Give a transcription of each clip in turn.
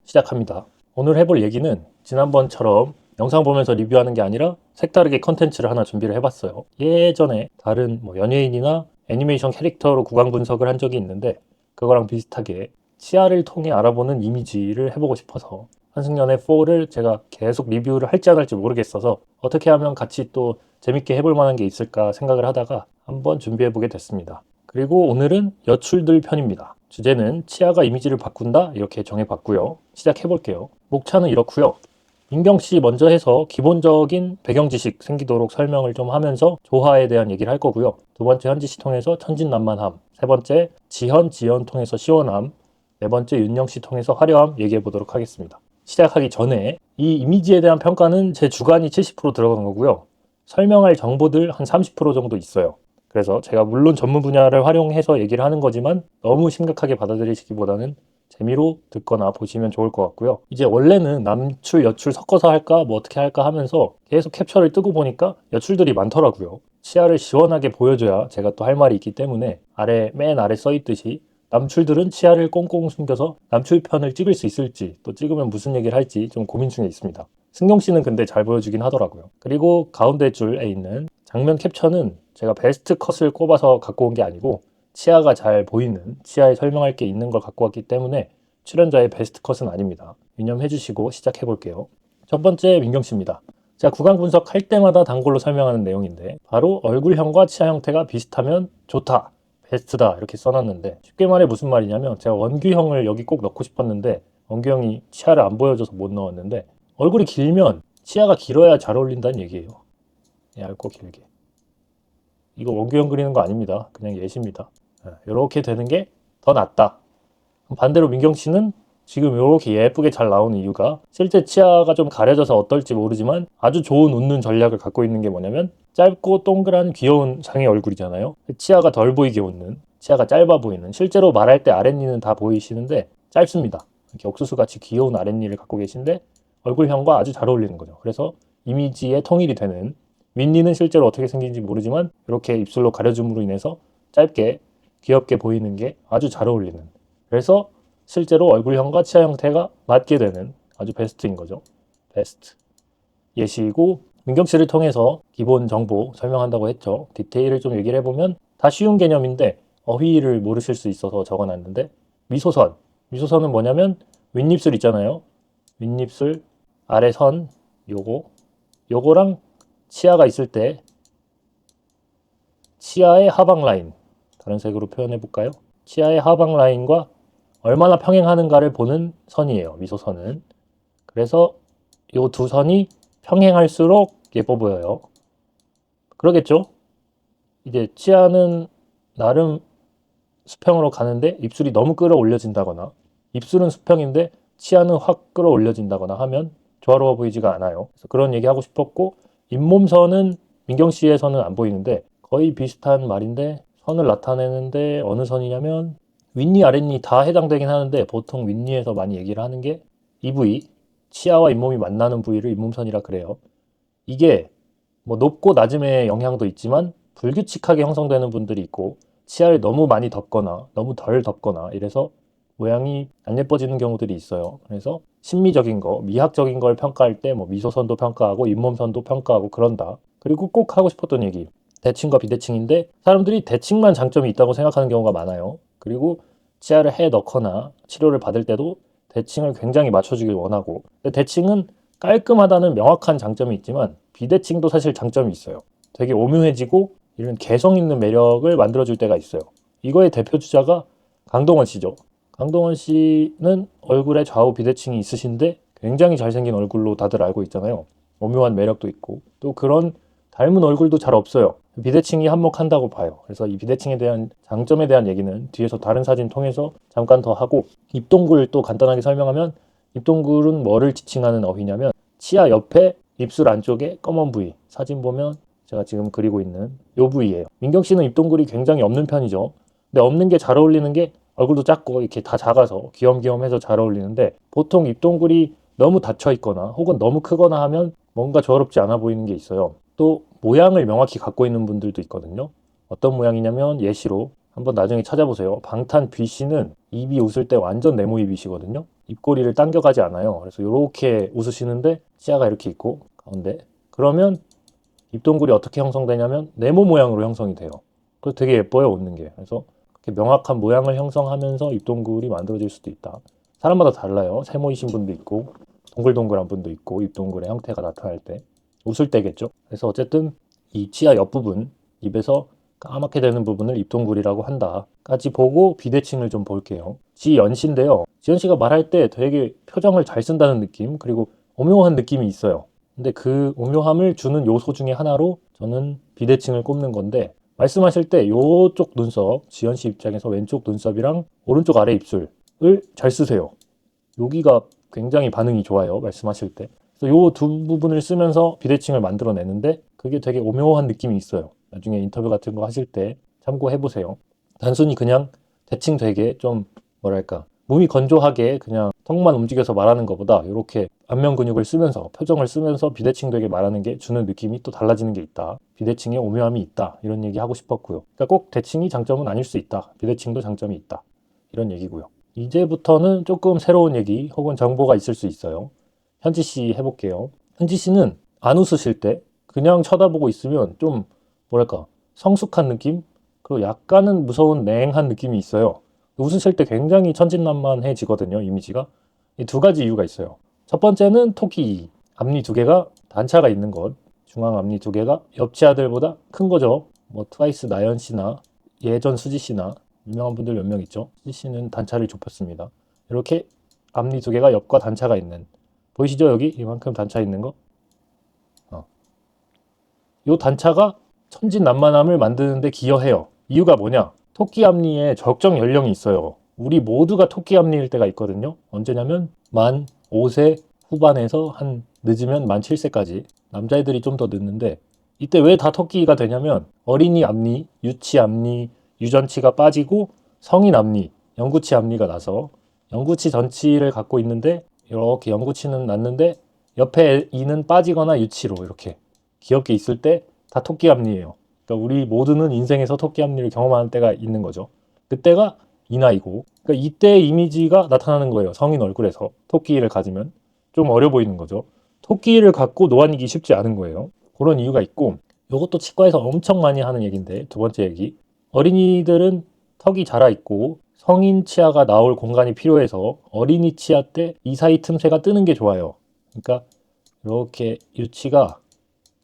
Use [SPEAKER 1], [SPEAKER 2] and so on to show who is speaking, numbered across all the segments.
[SPEAKER 1] 시작합니다. 오늘 해볼 얘기는 지난번처럼 영상 보면서 리뷰하는 게 아니라 색다르게 컨텐츠를 하나 준비를 해봤어요. 예전에 다른 연예인이나 애니메이션 캐릭터로 구강 분석을 한 적이 있는데 그거랑 비슷하게 치아를 통해 알아보는 이미지를 해보고 싶어서 한승연의 4를 제가 계속 리뷰를 할지 안 할지 모르겠어서 어떻게 하면 같이 또 재밌게 해볼 만한 게 있을까 생각을 하다가 한번 준비해보게 됐습니다. 그리고 오늘은 여출들 편입니다. 주제는 치아가 이미지를 바꾼다 이렇게 정해봤고요. 시작해볼게요. 목차는 이렇고요. 민경씨 먼저 해서 기본적인 배경 지식 생기도록 설명을 좀 하면서 조화에 대한 얘기를 할 거고요. 두 번째 현지씨 통해서 천진난만함, 세 번째 지연 통해서 시원함, 네 번째 윤영씨 통해서 화려함 얘기해 보도록 하겠습니다. 시작하기 전에 이 이미지에 대한 평가는 제 주관이 70% 들어간 거고요. 설명할 정보들 한 30% 정도 있어요. 그래서 제가 물론 전문 분야를 활용해서 얘기를 하는 거지만 너무 심각하게 받아들이시기보다는 재미로 듣거나 보시면 좋을 것 같고요. 이제 원래는 남출, 여출 섞어서 할까 어떻게 할까 하면서 계속 캡처를 뜨고 보니까 여출들이 많더라고요. 치아를 시원하게 보여줘야 제가 또 할 말이 있기 때문에 맨 아래 써있듯이 남출들은 치아를 꽁꽁 숨겨서 남출편을 찍을 수 있을지 또 찍으면 무슨 얘기를 할지 좀 고민 중에 있습니다. 승경 씨는 근데 잘 보여주긴 하더라고요. 그리고 가운데 줄에 있는 장면 캡처는 제가 베스트 컷을 꼽아서 갖고 온 게 아니고 치아가 잘 보이는 치아에 설명할 게 있는 걸 갖고 왔기 때문에 출연자의 베스트 컷은 아닙니다. 유념해 주시고 시작해 볼게요. 첫 번째 민경 씨입니다. 제가 구강 분석할 때마다 단골로 설명하는 내용인데 바로 얼굴형과 치아 형태가 비슷하면 좋다, 베스트다 이렇게 써놨는데 쉽게 말해 무슨 말이냐면 제가 원규형을 여기 꼭 넣고 싶었는데 원규형이 치아를 안 보여줘서 못 넣었는데 얼굴이 길면 치아가 길어야 잘 어울린다는 얘기예요. 얇고 길게. 이거 원규형 그리는 거 아닙니다. 그냥 예시입니다. 이렇게 되는 게 더 낫다. 반대로 민경 씨는 지금 이렇게 예쁘게 잘 나오는 이유가 실제 치아가 좀 가려져서 어떨지 모르지만 아주 좋은 웃는 전략을 갖고 있는 게 뭐냐면 짧고 동그란 귀여운 장의 얼굴이잖아요. 치아가 덜 보이게 웃는, 치아가 짧아 보이는, 실제로 말할 때 아랫니는 다 보이시는데 짧습니다. 이렇게 옥수수같이 귀여운 아랫니를 갖고 계신데 얼굴형과 아주 잘 어울리는 거죠. 그래서 이미지의 통일이 되는, 윗니는 실제로 어떻게 생긴지 모르지만 이렇게 입술로 가려줌으로 인해서 짧게 귀엽게 보이는 게 아주 잘 어울리는, 그래서 실제로 얼굴형과 치아 형태가 맞게 되는 아주 베스트인 거죠. 베스트. 예시고 민경 씨를 통해서 기본 정보 설명한다고 했죠. 디테일을 좀 얘기를 해보면 다 쉬운 개념인데 어휘를 모르실 수 있어서 적어놨는데 미소선. 미소선은 뭐냐면 윗입술 있잖아요. 윗입술 아래 선 요거랑 치아가 있을 때 치아의 하방 라인, 다른 색으로 표현해 볼까요? 치아의 하방 라인과 얼마나 평행하는가를 보는 선이에요. 미소선은. 그래서 이 두 선이 평행할수록 예뻐 보여요. 그러겠죠? 이제 치아는 나름 수평으로 가는데 입술이 너무 끌어올려진다거나 입술은 수평인데 치아는 확 끌어올려진다거나 하면 조화로워 보이지가 않아요. 그래서 그런 얘기 하고 싶었고, 잇몸선은 민경 씨의 선은 안 보이는데 거의 비슷한 말인데 선을 나타내는데 어느 선이냐면 윗니 아랫니 다 해당되긴 하는데 보통 윗니에서 많이 얘기를 하는 게 이 부위, 치아와 잇몸이 만나는 부위를 잇몸선이라 그래요. 이게 높고 낮음의 영향도 있지만 불규칙하게 형성되는 분들이 있고 치아를 너무 많이 덮거나 너무 덜 덮거나 이래서 모양이 안 예뻐지는 경우들이 있어요. 그래서 심미적인 거, 미학적인 걸 평가할 때 미소선도 평가하고 잇몸선도 평가하고 그런다. 그리고 꼭 하고 싶었던 얘기, 대칭과 비대칭인데 사람들이 대칭만 장점이 있다고 생각하는 경우가 많아요. 그리고 치아를 해 넣거나 치료를 받을 때도 대칭을 굉장히 맞춰주길 원하고, 근데 대칭은 깔끔하다는 명확한 장점이 있지만 비대칭도 사실 장점이 있어요. 되게 오묘해지고 이런 개성 있는 매력을 만들어줄 때가 있어요. 이거의 대표 주자가 강동원 씨죠. 강동원 씨는 얼굴에 좌우 비대칭이 있으신데 굉장히 잘생긴 얼굴로 다들 알고 있잖아요. 오묘한 매력도 있고 또 그런 닮은 얼굴도 잘 없어요. 비대칭이 한몫한다고 봐요. 그래서 이 비대칭에 대한 장점에 대한 얘기는 뒤에서 다른 사진 통해서 잠깐 더 하고, 입동굴 또 간단하게 설명하면 입동굴은 뭐를 지칭하는 어휘냐면 치아 옆에 입술 안쪽에 검은 부위, 사진 보면 제가 지금 그리고 있는 요 부위예요. 민경 씨는 입동굴이 굉장히 없는 편이죠. 근데 없는 게 잘 어울리는 게 얼굴도 작고 이렇게 다 작아서 귀염귀염해서 잘 어울리는데 보통 입동굴이 너무 닫혀 있거나 혹은 너무 크거나 하면 뭔가 조화롭지 않아 보이는 게 있어요. 또 모양을 명확히 갖고 있는 분들도 있거든요. 어떤 모양이냐면 예시로 한번 나중에 찾아보세요. 방탄 B 씨는 입이 웃을 때 완전 네모입이시거든요. 입꼬리를 당겨가지 않아요. 그래서 이렇게 웃으시는데 치아가 이렇게 있고 가운데. 그러면 입동굴이 어떻게 형성되냐면 네모 모양으로 형성이 돼요. 그래서 되게 예뻐요, 웃는 게. 그래서 그렇게 명확한 모양을 형성하면서 입동굴이 만들어질 수도 있다. 사람마다 달라요. 세모이신 분도 있고 동글동글한 분도 있고 입동굴의 형태가 나타날 때 웃을 때겠죠. 그래서 어쨌든 이 치아 옆부분, 입에서 까맣게 되는 부분을 입동굴이라고 한다까지 보고 비대칭을 좀 볼게요. 지연씨인데요. 지연씨가 말할 때 되게 표정을 잘 쓴다는 느낌, 그리고 오묘한 느낌이 있어요. 근데 그 오묘함을 주는 요소 중에 하나로 저는 비대칭을 꼽는 건데, 말씀하실 때 이쪽 눈썹, 지연씨 입장에서 왼쪽 눈썹이랑 오른쪽 아래 입술을 잘 쓰세요. 여기가 굉장히 반응이 좋아요, 말씀하실 때. 그래서 이 두 부분을 쓰면서 비대칭을 만들어내는데 그게 되게 오묘한 느낌이 있어요. 나중에 인터뷰 같은 거 하실 때 참고해보세요. 단순히 그냥 대칭 되게 좀 뭐랄까 몸이 건조하게 그냥 턱만 움직여서 말하는 것보다 이렇게 안면 근육을 쓰면서 표정을 쓰면서 비대칭 되게 말하는 게 주는 느낌이 또 달라지는 게 있다. 비대칭에 오묘함이 있다. 이런 얘기 하고 싶었고요. 그러니까 꼭 대칭이 장점은 아닐 수 있다. 비대칭도 장점이 있다. 이런 얘기고요. 이제부터는 조금 새로운 얘기 혹은 정보가 있을 수 있어요. 현지 씨 해볼게요. 현지 씨는 안 웃으실 때 그냥 쳐다보고 있으면 좀 뭐랄까 성숙한 느낌? 그리고 약간은 무서운 냉한 느낌이 있어요. 웃으실 때 굉장히 천진난만해지거든요, 이미지가. 이 두 가지 이유가 있어요. 첫 번째는 토끼 앞니 두 개가 단차가 있는 것. 중앙 앞니 두 개가 옆 치아들보다 큰 거죠. 뭐 트와이스 나연 씨나 예전 수지 씨나 유명한 분들 몇 명 있죠. 수지 씨는 단차를 좁혔습니다. 이렇게 앞니 두 개가 옆과 단차가 있는, 보이시죠? 여기 이만큼 단차 있는 거. 이 단차가 천진난만함을 만드는데 기여해요. 이유가 뭐냐? 토끼 앞니에 적정 연령이 있어요. 우리 모두가 토끼 앞니일 때가 있거든요. 언제냐면 만 5세 후반에서 한 늦으면 만 7세까지. 남자애들이 좀 더 늦는데 이때 왜 다 토끼가 되냐면 어린이 앞니, 유치 앞니, 유전치가 빠지고 성인 앞니, 영구치 앞니가 나서 영구치 전치를 갖고 있는데 이렇게 영구치는 났는데 옆에 이는 빠지거나 유치로 이렇게 귀엽게 있을 때 다 토끼 앞니예요. 그러니까 우리 모두는 인생에서 토끼 앞니를 경험하는 때가 있는 거죠. 그때가 이 나이고, 그러니까 이때 이미지가 나타나는 거예요. 성인 얼굴에서 토끼를 가지면 좀 어려 보이는 거죠. 토끼를 갖고 노안이기 쉽지 않은 거예요. 그런 이유가 있고, 이것도 치과에서 엄청 많이 하는 얘기인데, 두 번째 얘기. 어린이들은 턱이 자라 있고 성인 치아가 나올 공간이 필요해서 어린이 치아 때 이 사이 틈새가 뜨는 게 좋아요. 그러니까 이렇게 유치가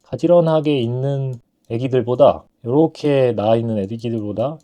[SPEAKER 1] 가지런하게 있는 애기들보다 이렇게 나와 있는 애기들보다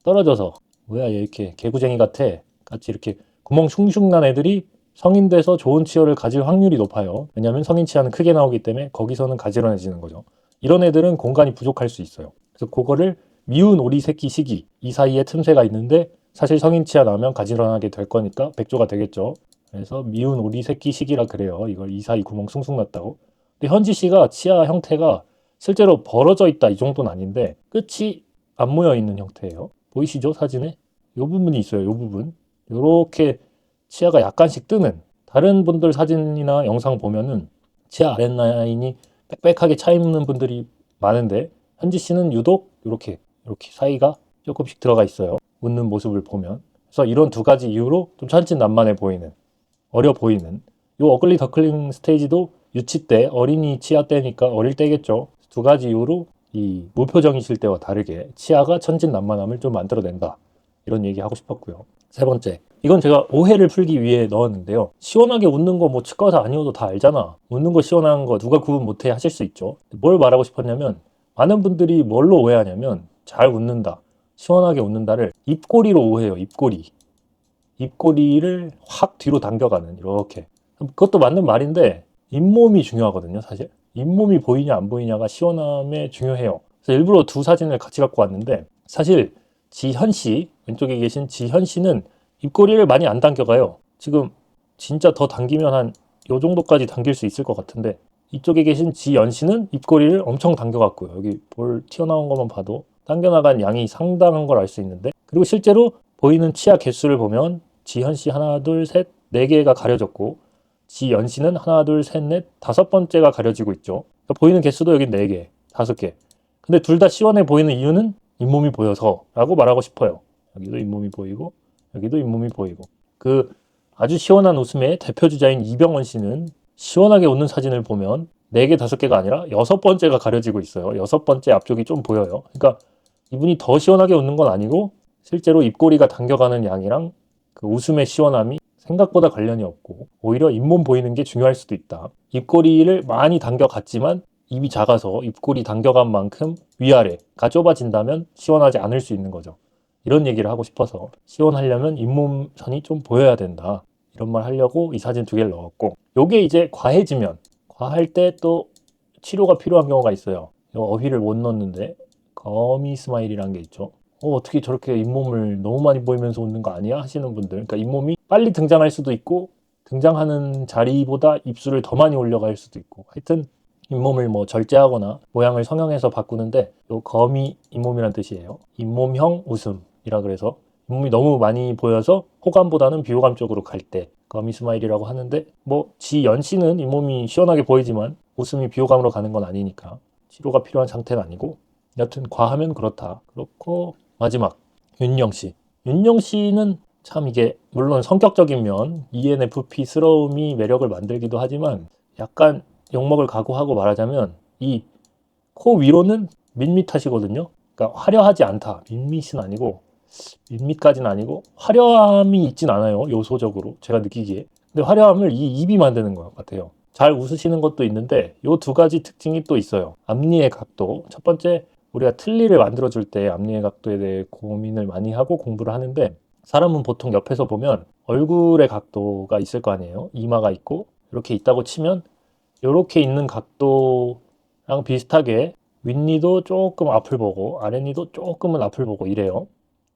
[SPEAKER 1] 떨어져서, 뭐야 얘 이렇게 개구쟁이 같아 같이 이렇게 구멍 슝슝 난 애들이 성인 돼서 좋은 치아를 가질 확률이 높아요. 왜냐하면 성인 치아는 크게 나오기 때문에 거기서는 가지런해지는 거죠. 이런 애들은 공간이 부족할 수 있어요. 그래서 그거를 미운 오리 새끼 시기, 이 사이에 틈새가 있는데 사실 성인 치아 나오면 가지런하게 될 거니까 백조가 되겠죠. 그래서 미운 오리 새끼 시기라 그래요. 이걸 이 사이 구멍 숭숭 났다고. 근데 현지 씨가 치아 형태가 실제로 벌어져 있다 이 정도는 아닌데 끝이 안 모여 있는 형태예요. 보이시죠? 사진에? 이 부분이 있어요. 이 부분. 이렇게 치아가 약간씩 뜨는, 다른 분들 사진이나 영상 보면은 치아 아랫라인이 빽빽하게 차 있는 분들이 많은데 현지 씨는 유독 이렇게 사이가 조금씩 들어가 있어요. 웃는 모습을 보면. 그래서 이런 두 가지 이유로 좀 천진난만해 보이는, 어려 보이는, 요 어글리 더클링 스테이지도 유치 때, 어린이 치아 때니까 어릴 때겠죠. 두 가지 이유로 이 무표정이실 때와 다르게 치아가 천진난만함을 좀 만들어낸다. 이런 얘기 하고 싶었고요. 세 번째, 이건 제가 오해를 풀기 위해 넣었는데요. 시원하게 웃는 거 뭐 치과의사 아니어도 다 알잖아. 웃는 거 시원한 거 누가 구분 못해 하실 수 있죠. 뭘 말하고 싶었냐면 많은 분들이 뭘로 오해하냐면 잘 웃는다, 시원하게 웃는다를 입꼬리로 오해해요. 입꼬리를 확 뒤로 당겨가는, 이렇게. 그것도 맞는 말인데 잇몸이 중요하거든요, 사실. 잇몸이 보이냐 안 보이냐가 시원함에 중요해요. 그래서 일부러 두 사진을 같이 갖고 왔는데 사실 지현 씨, 왼쪽에 계신 지현 씨는 입꼬리를 많이 안 당겨가요. 지금 진짜 더 당기면 한 요 정도까지 당길 수 있을 것 같은데 이쪽에 계신 지연 씨는 입꼬리를 엄청 당겨갖고요. 여기 볼 튀어나온 것만 봐도 당겨나간 양이 상당한 걸 알 수 있는데, 그리고 실제로 보이는 치아 개수를 보면 지현 씨 하나, 둘, 셋, 네 개가 가려졌고 지연 씨는 하나, 둘, 셋, 넷, 다섯 번째가 가려지고 있죠. 그러니까 보이는 개수도 여기 네 개, 다섯 개. 근데 둘 다 시원해 보이는 이유는 잇몸이 보여서 라고 말하고 싶어요. 여기도 잇몸이 보이고 여기도 잇몸이 보이고. 그 아주 시원한 웃음의 대표 주자인 이병헌 씨는 시원하게 웃는 사진을 보면 4개, 5개가 아니라 6번째가 가려지고 있어요. 6번째 앞쪽이 좀 보여요. 그러니까 이분이 더 시원하게 웃는 건 아니고 실제로 입꼬리가 당겨가는 양이랑 그 웃음의 시원함이 생각보다 관련이 없고 오히려 잇몸 보이는 게 중요할 수도 있다. 입꼬리를 많이 당겨갔지만 입이 작아서 입꼬리 당겨간 만큼 위아래가 좁아진다면 시원하지 않을 수 있는 거죠. 이런 얘기를 하고 싶어서 시원하려면 잇몸선이 좀 보여야 된다. 이런 말 하려고 이 사진 2개를 넣었고 요게 이제 과해지면 과할 때 또 치료가 필요한 경우가 있어요. 요 어휘를 못 넣었는데 거미 스마일이라는 게 있죠. 어떻게 저렇게 잇몸을 너무 많이 보이면서 웃는 거 아니야? 하시는 분들. 그러니까 잇몸이 빨리 등장할 수도 있고 등장하는 자리보다 입술을 더 많이 올려갈 수도 있고 하여튼 잇몸을 뭐 절제하거나 모양을 성형해서 바꾸는데 요 거미 잇몸이란 뜻이에요. 잇몸형 웃음이라 그래서 잇몸이 너무 많이 보여서 호감보다는 비호감 쪽으로 갈 때 거미 스마일이라고 하는데 뭐 지연 씨는 잇몸이 시원하게 보이지만 웃음이 비호감으로 가는 건 아니니까 치료가 필요한 상태는 아니고 여튼 과하면 그렇다. 그렇고 마지막 윤영 씨. 윤영 씨는 참 이게 물론 성격적인 면 ENFP스러움이 매력을 만들기도 하지만 약간 욕먹을 각오하고 말하자면 이 코 위로는 밋밋하시거든요. 그러니까 화려하지 않다. 밋밋은 아니고 밋밋까지는 아니고 화려함이 있진 않아요. 요소적으로 제가 느끼기에. 근데 화려함을 이 입이 만드는 것 같아요. 잘 웃으시는 것도 있는데 요 2가지 특징이 또 있어요. 앞니의 각도. 첫 번째 우리가 틀니를 만들어줄 때 앞니의 각도에 대해 고민을 많이 하고 공부를 하는데 사람은 보통 옆에서 보면 얼굴의 각도가 있을 거 아니에요. 이마가 있고 이렇게 있다고 치면 이렇게 있는 각도랑 비슷하게 윗니도 조금 앞을 보고 아랫니도 조금은 앞을 보고 이래요.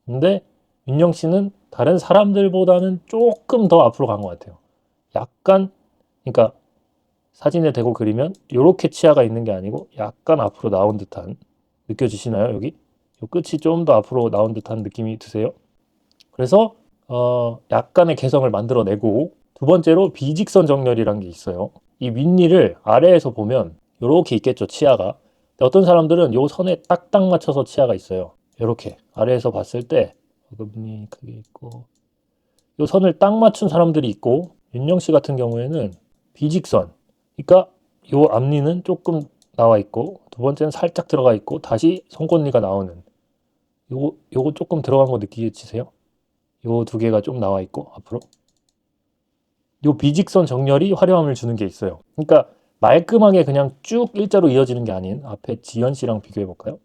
[SPEAKER 1] 근데 윤영 씨는 다른 사람들보다는 조금 더 앞으로 간 것 같아요. 약간 그러니까 사진에 대고 그리면 이렇게 치아가 있는 게 아니고 약간 앞으로 나온 듯한 느껴지시나요? 여기? 요 끝이 좀 더 앞으로 나온 듯한 느낌이 드세요? 그래서 약간의 개성을 만들어내고 두 번째로 비직선 정렬이라는 게 있어요. 이 윗니를 아래에서 보면 이렇게 있겠죠, 치아가. 근데 어떤 사람들은 요 선에 딱딱 맞춰서 치아가 있어요. 이렇게 아래에서 봤을 때 어금니 크게 있고 요 선을 딱 맞춘 사람들이 있고 윤영 씨 같은 경우에는 비직선. 그러니까 요 앞니는 조금 나와 있고 두 번째는 살짝 들어가 있고 다시 송곳니가 나오는 요거 조금 들어간 거 느끼시세요? 요 2개가 좀 나와 있고 앞으로 요 비직선 정렬이 화려함을 주는 게 있어요. 그러니까 말끔하게 그냥 쭉 일자로 이어지는 게 아닌 앞에 지연 씨랑 비교해 볼까요?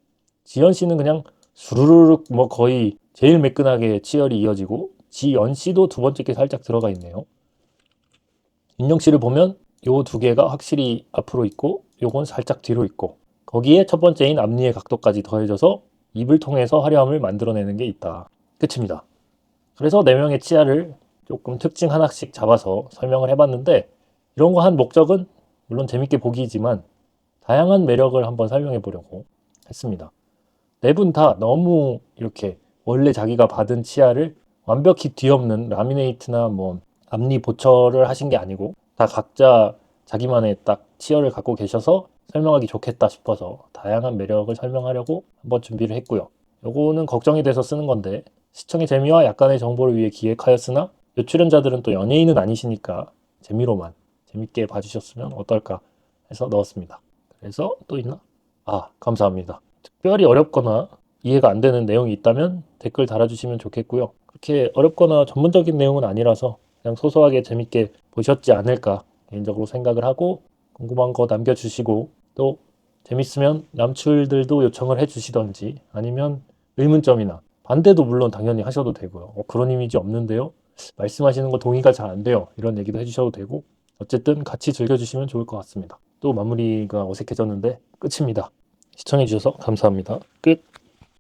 [SPEAKER 1] 지연 씨는 그냥 수르르륵 뭐 거의 제일 매끈하게 치열이 이어지고 지연 씨도 2번째 게 살짝 들어가 있네요. 윤영 씨를 보면 요 2개가 확실히 앞으로 있고 요건 살짝 뒤로 있고 거기에 첫 번째인 앞니의 각도까지 더해져서 입을 통해서 화려함을 만들어내는 게 있다. 끝입니다. 그래서 4명의 치아를 조금 특징 하나씩 잡아서 설명을 해봤는데 이런 거 한 목적은 물론 재밌게 보기지만 다양한 매력을 한번 설명해 보려고 했습니다. 4분 다 너무 이렇게 원래 자기가 받은 치아를 완벽히 뒤엎는 라미네이트나 뭐 앞니 보철을 하신 게 아니고 다 각자 자기만의 딱 치아를 갖고 계셔서 설명하기 좋겠다 싶어서 다양한 매력을 설명하려고 한번 준비를 했고요. 요거는 걱정이 돼서 쓰는 건데 시청의 재미와 약간의 정보를 위해 기획하였으나 요 출연자들은 또 연예인은 아니시니까 재미로만 재밌게 봐주셨으면 어떨까 해서 넣었습니다. 그래서 또 있나? 감사합니다. 특별히 어렵거나 이해가 안 되는 내용이 있다면 댓글 달아주시면 좋겠고요. 그렇게 어렵거나 전문적인 내용은 아니라서 그냥 소소하게 재밌게 보셨지 않을까 개인적으로 생각을 하고 궁금한 거 남겨주시고 또 재밌으면 남출들도 요청을 해주시던지 아니면 의문점이나 반대도 물론 당연히 하셔도 되고요. 그런 이미지 없는데요. 말씀하시는 거 동의가 잘 안 돼요. 이런 얘기도 해주셔도 되고 어쨌든 같이 즐겨주시면 좋을 것 같습니다. 또 마무리가 어색해졌는데 끝입니다. 시청해주셔서 감사합니다. 끝.